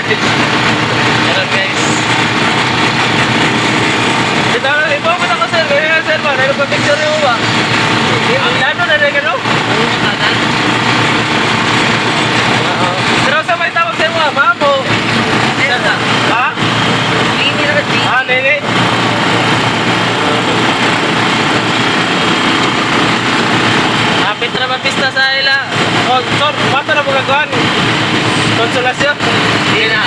Ganun guys. Ito mo na ko sir. Kaya sir ba? Nagpa-picture mo ba? Lalo na rin gano'n? Pero sa may tawag sa'yo mga mamo. Ha? Nini na rin. Ah, nini. Kapit na naman pista sa ila. Oh, sir, bata na mga kuhan. Konsolasyon. Hindi na.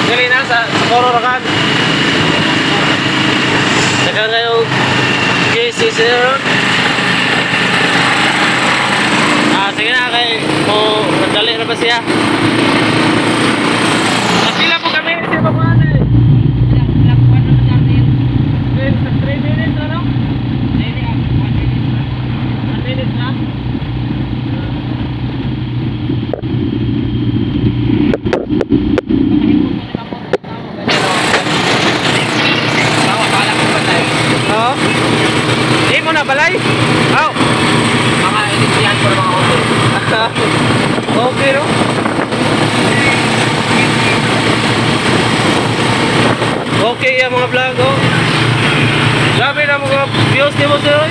Gali na sa kororokan. Saka ngayon, KC sir. Sige na kay mo madali na ba siya? Napila po kami sa babuan eh. Ilang buwan na natin. 3 minutes ano? 1 minute na. Oo. Hindi mo na balay? Oo. Mga initial ko ng mga auto. Okay no? Okay yan mga vlog oh. Grabe na mga views ni mo sir.